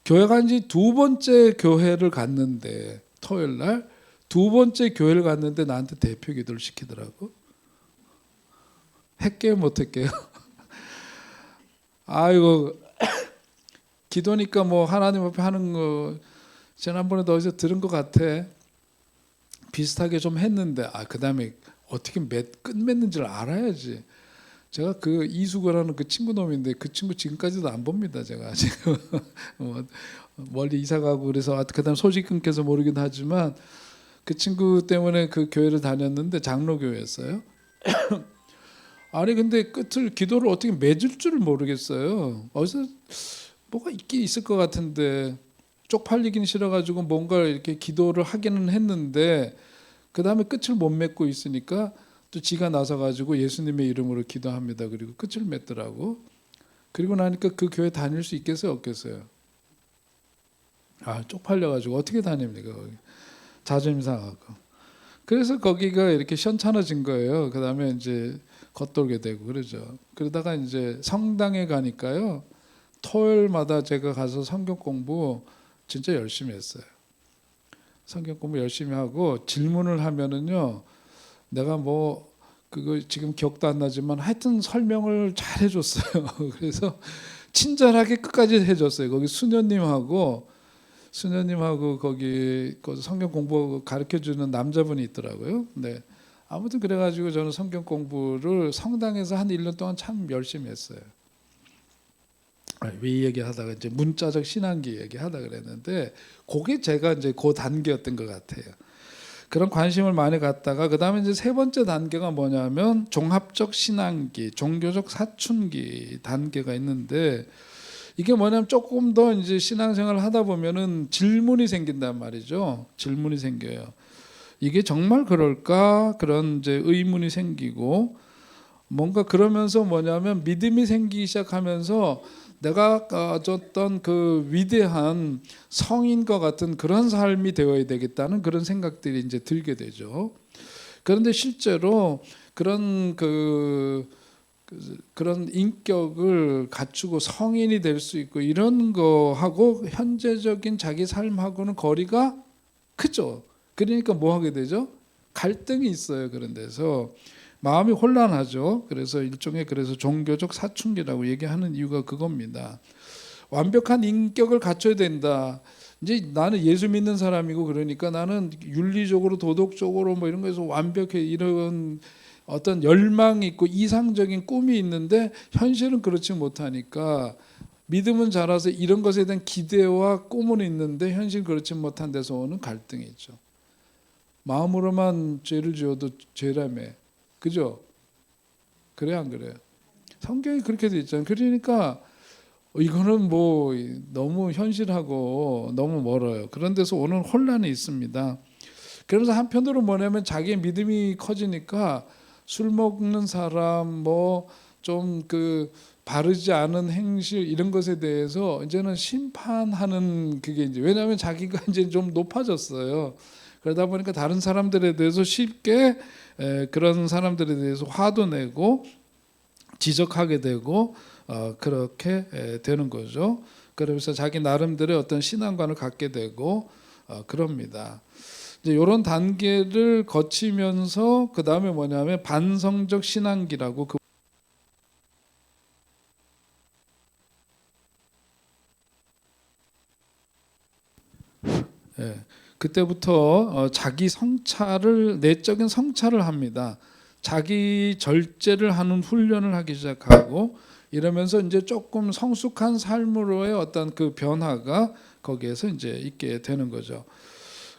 교회 간 지 두 번째 교회를 갔는데 토요일 날 두 번째 교회를 갔는데 나한테 대표 기도를 시키더라고. 했게요, 못 했게요? 아이고 기도니까 뭐 하나님 앞에 하는 거 지난번에도 어디서 들은 것 같아. 비슷하게 좀 했는데 그 다음에 어떻게 끝맺는지를 알아야지. 제가 그 이수거라는 그 친구 놈인데 그 친구 지금까지도 안 봅니다. 제가 지금 멀리 이사 가고 그래서 그다음 소식 끊겨서 모르긴 하지만 그 친구 때문에 그 교회를 다녔는데 장로교회였어요. 아니 근데 끝을 기도를 어떻게 맺을 줄을 모르겠어요. 어디서 뭐가 있긴 있을 것 같은데 쪽팔리긴 싫어가지고 뭔가 이렇게 기도를 하기는 했는데 그 다음에 끝을 못 맺고 있으니까 또 지가 나서가지고 예수님의 이름으로 기도합니다. 그리고 끝을 맺더라고. 그리고 나니까 그 교회 다닐 수 있겠어요, 없겠어요? 쪽팔려가지고 어떻게 다닙니까? 거기. 자존심 상하고. 그래서 거기가 이렇게 시원찮아진 거예요. 그 다음에 이제 겉돌게 되고 그러죠. 그러다가 이제 성당에 가니까요. 토요일마다 제가 가서 성경 공부 진짜 열심히 했어요. 성경 공부 열심히 하고 질문을 하면은요, 내가 뭐 그거 지금 기억도 안 나지만 하여튼 설명을 잘 해줬어요. 그래서 친절하게 끝까지 해줬어요. 거기 수녀님하고 거기 성경 공부 가르쳐 주는 남자분이 있더라고요. 네. 아무튼 그래가지고 저는 성경 공부를 성당에서 한 1년 동안 참 열심히 했어요. 이 얘기하다가 이제 문자적 신앙기 얘기하다 그랬는데 그게 제가 이제 그 단계였던 것 같아요. 그런 관심을 많이 갖다가 그 다음에 이제 세 번째 단계가 뭐냐면 종합적 신앙기, 종교적 사춘기 단계가 있는데 이게 뭐냐면 조금 더 이제 신앙생활을 하다 보면은 질문이 생긴단 말이죠. 질문이 생겨요. 이게 정말 그럴까? 그런 이제 의문이 생기고 뭔가 그러면서 뭐냐면 믿음이 생기기 시작하면서 내가 가졌던 그 위대한 성인과 같은 그런 삶이 되어야 되겠다는 그런 생각들이 이제 들게 되죠. 그런데 실제로 그런 그런 인격을 갖추고 성인이 될 수 있고 이런 거하고 현재적인 자기 삶하고는 거리가 크죠. 그러니까 뭐 하게 되죠? 갈등이 있어요. 그런 데서 마음이 혼란하죠. 그래서 일종의 종교적 사춘기라고 얘기하는 이유가 그겁니다. 완벽한 인격을 갖춰야 된다. 이제 나는 예수 믿는 사람이고 그러니까 나는 윤리적으로 도덕적으로 뭐 이런 거에서 완벽해 이런 어떤 열망이 있고 이상적인 꿈이 있는데 현실은 그렇지 못하니까 믿음은 자라서 이런 것에 대한 기대와 꿈은 있는데 현실 그렇지 못한 데서 오는 갈등이 있죠. 마음으로만 죄를 지어도 죄라며. 그죠? 그래 안 그래요? 성경이 그렇게 돼 있잖아요. 그러니까 이거는 뭐 너무 현실하고 너무 멀어요. 그런 데서 오는 혼란이 있습니다. 그래서 한편으로 뭐냐면 자기의 믿음이 커지니까 술 먹는 사람 뭐 좀 바르지 않은 행실 이런 것에 대해서 이제는 심판하는 그게 이제 왜냐하면 자기가 이제 좀 높아졌어요. 그러다 보니까 다른 사람들에 대해서 쉽게 그런 사람들에 대해서 화도 내고 지적하게 되고 그렇게 되는 거죠. 그러면서 자기 나름대로의 어떤 신앙관을 갖게 되고 그럽니다. 이제 이런 단계를 거치면서 그 다음에 뭐냐면 반성적 신앙기라고 예, 그때부터 자기 성찰을 내적인 성찰을 합니다. 자기 절제를 하는 훈련을 하기 시작하고 이러면서 이제 조금 성숙한 삶으로의 어떤 그 변화가 거기에서 이제 있게 되는 거죠.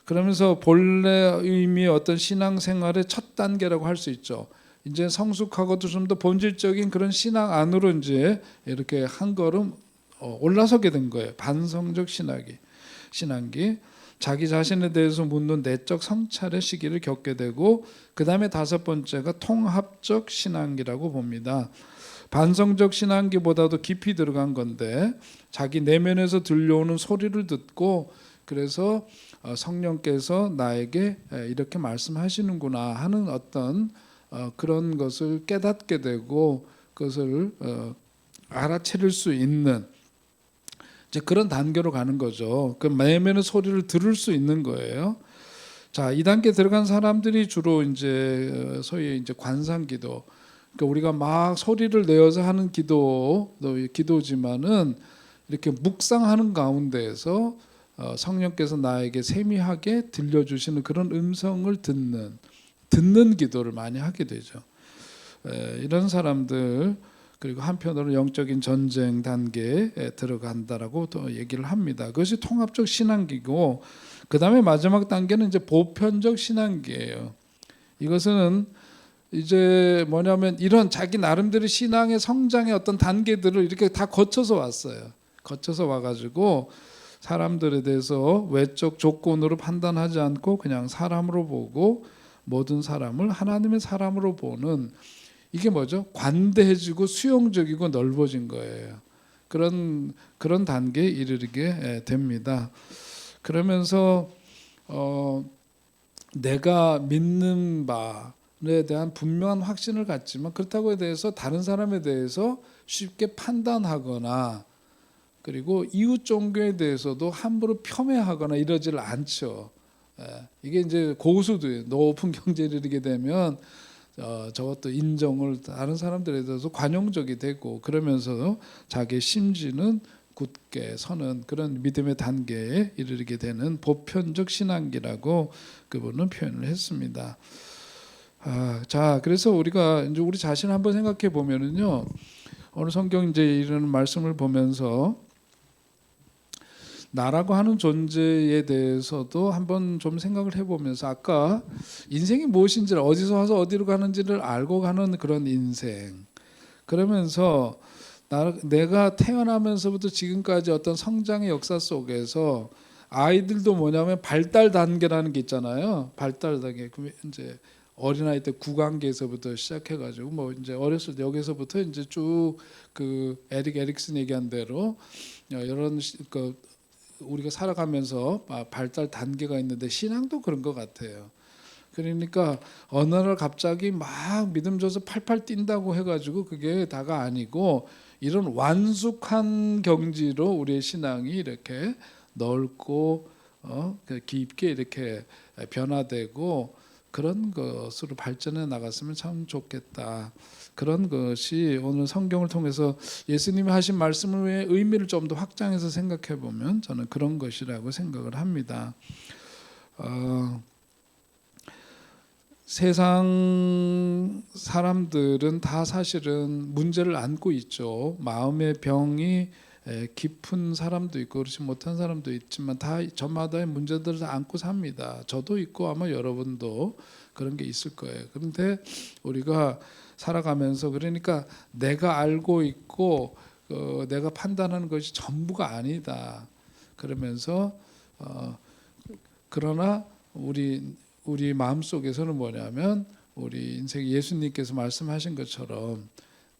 그러면서 본래 의미의 어떤 신앙생활의 첫 단계라고 할 수 있죠. 이제 성숙하고도 좀 더 본질적인 그런 신앙 안으로 이제 이렇게 한 걸음 올라서게 된 거예요. 반성적 신앙기. 자기 자신에 대해서 묻는 내적 성찰의 시기를 겪게 되고 그 다음에 다섯 번째가 통합적 신앙기라고 봅니다. 반성적 신앙기보다도 깊이 들어간 건데 자기 내면에서 들려오는 소리를 듣고 그래서 성령께서 나에게 이렇게 말씀하시는구나 하는 어떤 그런 것을 깨닫게 되고 그것을 알아차릴 수 있는 이제 그런 단계로 가는 거죠. 그 내면의 소리를 들을 수 있는 거예요. 자, 이 단계 들어간 사람들이 주로 이제 소위 이제 관상기도, 그러니까 우리가 막 소리를 내어서 하는 기도지만은 이렇게 묵상하는 가운데에서 성령께서 나에게 세미하게 들려주시는 그런 음성을 듣는 기도를 많이 하게 되죠. 이런 사람들 그리고 한편으로는 영적인 전쟁 단계에 들어간다라고 또 얘기를 합니다. 그것이 통합적 신앙기고 그 다음에 마지막 단계는 이제 보편적 신앙기예요. 이것은 이제 뭐냐면 이런 자기 나름대로 신앙의 성장의 어떤 단계들을 이렇게 다 거쳐서 왔어요. 거쳐서 와가지고 사람들에 대해서 외적 조건으로 판단하지 않고 그냥 사람으로 보고 모든 사람을 하나님의 사람으로 보는 이게 뭐죠? 관대해지고 수용적이고 넓어진 거예요. 그런 단계에 이르게 됩니다. 그러면서 내가 믿는 바에 대한 분명한 확신을 갖지만 그렇다고 해서 다른 사람에 대해서 쉽게 판단하거나 그리고 이웃 종교에 대해서도 함부로 폄훼하거나 이러지를 않죠. 이게 이제 고수도예요. 높은 경제를 이르게 되면 저것도 인정을 다른 사람들에 대해서 관용적이 되고 그러면서 자기의 심지는 굳게 서는 그런 믿음의 단계에 이르게 되는 보편적 신앙기라고 그분은 표현을 했습니다. 자, 그래서 우리가 이제 우리 자신 한번 생각해 보면은요, 오늘 성경 이제 이런 말씀을 보면서 나라고 하는 존재에 대해서도 한번 좀 생각을 해보면서 아까 인생이 무엇인지를 어디서 와서 어디로 가는지를 알고 가는 그런 인생 그러면서 내가 태어나면서부터 지금까지 어떤 성장의 역사 속에서 아이들도 뭐냐면 발달 단계라는 게 있잖아요. 발달 단계. 이제 어린아이 때 구강기에서부터 시작해가지고 뭐 이제 어렸을 때 여기서부터 이제 쭉 그 에릭슨 얘기한 대로 이런 그 우리가 살아가면서 발달 단계가 있는데 신앙도 그런 것 같아요. 그러니까 어느 날 갑자기 막 믿음 줘서 팔팔 뛴다고 해가지고 그게 다가 아니고 이런 완숙한 경지로 우리의 신앙이 이렇게 넓고 깊게 이렇게 변화되고 그런 것으로 발전해 나갔으면 참 좋겠다. 그런 것이 오늘 성경을 통해서 예수님이 하신 말씀의 의미를 좀 더 확장해서 생각해 보면 저는 그런 것이라고 생각을 합니다. 세상 사람들은 다 사실은 문제를 안고 있죠. 마음의 병이 깊은 사람도 있고 그렇지 못한 사람도 있지만 다 저마다의 문제들을 다 안고 삽니다. 저도 있고 아마 여러분도 그런 게 있을 거예요. 그런데 우리가 살아가면서 그러니까 내가 알고 있고 내가 판단하는 것이 전부가 아니다. 그러면서 그러나 우리 마음속에서는 뭐냐면 우리 인생 예수님께서 말씀하신 것처럼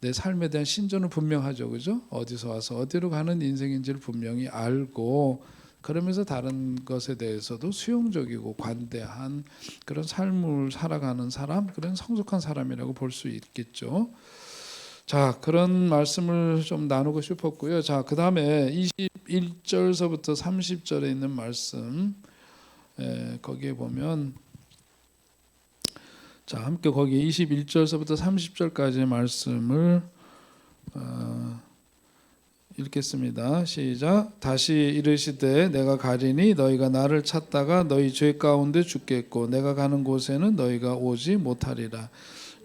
내 삶에 대한 신조는 분명하죠. 그죠? 어디서 와서 어디로 가는 인생인지를 분명히 알고 그러면서 다른 것에 대해서도 수용적이고 관대한 그런 삶을 살아가는 사람, 그런 성숙한 사람이라고 볼 수 있겠죠. 자, 그런 말씀을 좀 나누고 싶었고요. 자, 그 다음에 21절서부터 30절에 있는 말씀, 거기에 보면, 자, 함께 거기 21절서부터 30절까지의 말씀을 읽겠습니다. 시작. 다시 이르시되 내가 가리니 너희가 나를 찾다가 너희 죄 가운데 죽겠고 내가 가는 곳에는 너희가 오지 못하리라.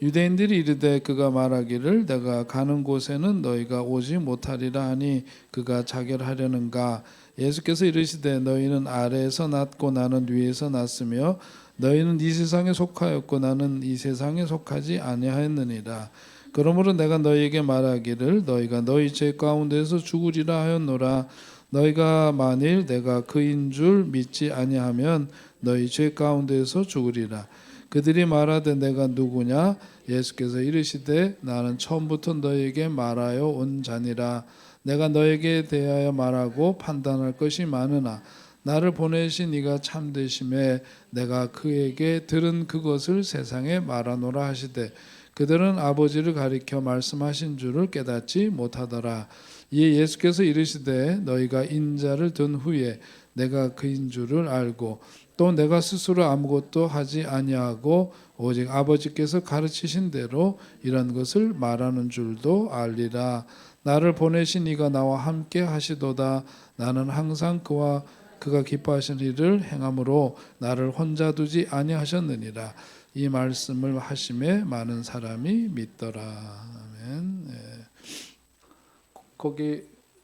유대인들이 이르되 그가 말하기를 내가 가는 곳에는 너희가 오지 못하리라 하니 그가 자결하려는가. 예수께서 이르시되 너희는 아래에서 났고 나는 위에서 났으며 너희는 이 세상에 속하였고 나는 이 세상에 속하지 아니하였느니라. 그러므로 내가 너희에게 말하기를 너희가 너희 죄 가운데서 죽으리라 하였노라. 너희가 만일 내가 그인 줄 믿지 아니하면 너희 죄 가운데서 죽으리라. 그들이 말하되 내가 누구냐? 예수께서 이르시되 나는 처음부터 너희에게 말하여 온 자니라. 내가 너에게 대하여 말하고 판단할 것이 많으나 나를 보내신 이가 참되심에 내가 그에게 들은 그것을 세상에 말하노라 하시되 그들은 아버지를 가리켜 말씀하신 줄을 깨닫지 못하더라. 이에 예수께서 이르시되 너희가 인자를 든 후에 내가 그인 줄을 알고 또 내가 스스로 아무것도 하지 아니하고 오직 아버지께서 가르치신 대로 이런 것을 말하는 줄도 알리라. 나를 보내신 이가 나와 함께 하시도다. 나는 항상 그가 기뻐하신 일을 행함으로 나를 혼자 두지 아니하셨느니라. 이 말씀을 하심에 많은 사람이 믿더라. 아멘.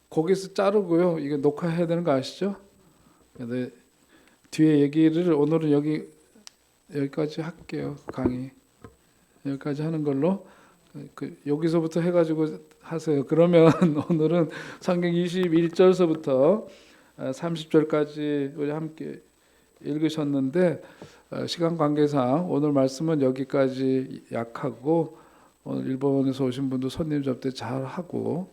거기서 자르고요. 이게 녹화해야 되는 거 아시죠? 근데 뒤에 얘기를 오늘은 여기까지 할게요. 강의 여기까지 하는 걸로 여기서부터 해가지고 하세요. 그러면 오늘은 성경 21절서부터 30절까지 우리 함께 읽으셨는데 시간 관계상 오늘 말씀은 여기까지 약하고 오늘 일본에서 오신 분도 손님 접대 잘 하고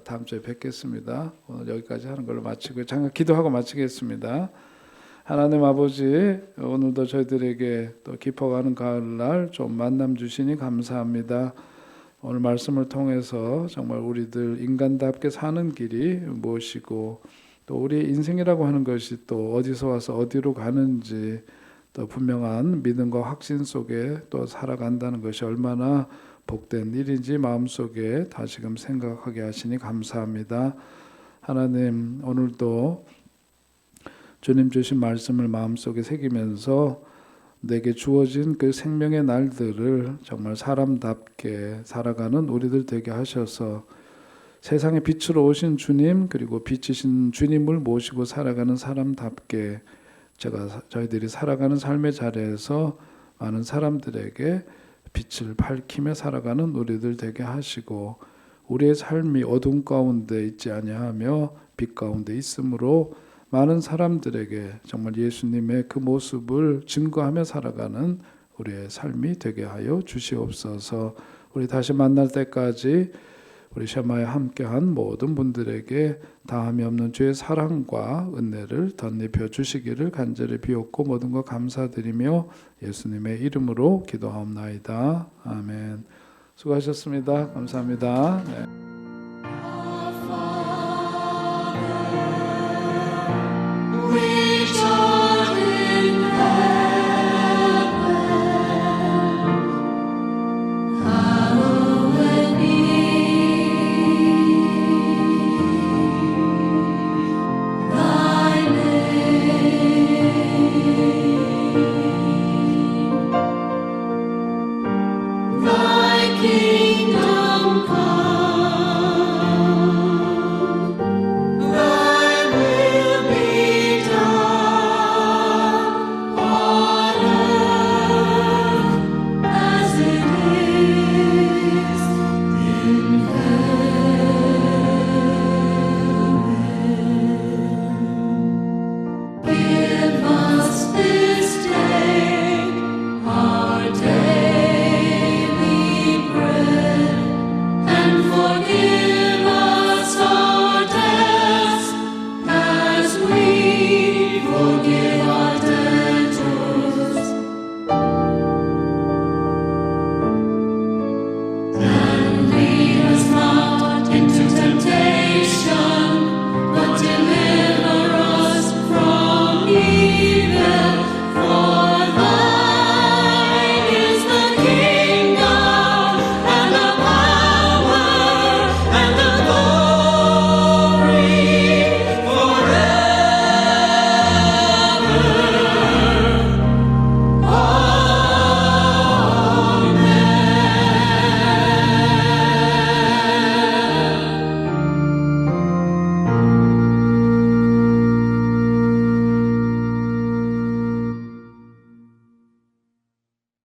다음 주에 뵙겠습니다. 오늘 여기까지 하는 걸로 마치고 잠깐 기도하고 마치겠습니다. 하나님 아버지, 오늘도 저희들에게 또 깊어가는 가을날 좀 만남 주시니 감사합니다. 오늘 말씀을 통해서 정말 우리들 인간답게 사는 길이 무엇이고 또 우리의 인생이라고 하는 것이 또 어디서 와서 어디로 가는지 또 분명한 믿음과 확신 속에 또 살아간다는 것이 얼마나 복된 일인지 마음속에 다시금 생각하게 하시니 감사합니다. 하나님, 오늘도 주님 주신 말씀을 마음속에 새기면서 내게 주어진 그 생명의 날들을 정말 사람답게 살아가는 우리들 되게 하셔서 세상의 빛으로 오신 주님 그리고 빛이신 주님을 모시고 살아가는 사람답게 저희들이 살아가는 삶의 자리에서 많은 사람들에게 빛을 밝히며 살아가는 우리들 되게 하시고 우리의 삶이 어둠 가운데 있지 아니하며 빛 가운데 있으므로 많은 사람들에게 정말 예수님의 그 모습을 증거하며 살아가는 우리의 삶이 되게 하여 주시옵소서. 우리 다시 만날 때까지 우리 샤마에 함께한 모든 분들에게 다함이 없는 주의 사랑과 은혜를 덧입혀 주시기를 간절히 비옵고 모든 것 감사드리며 예수님의 이름으로 기도하옵나이다. 아멘. 수고하셨습니다. 감사합니다. 네.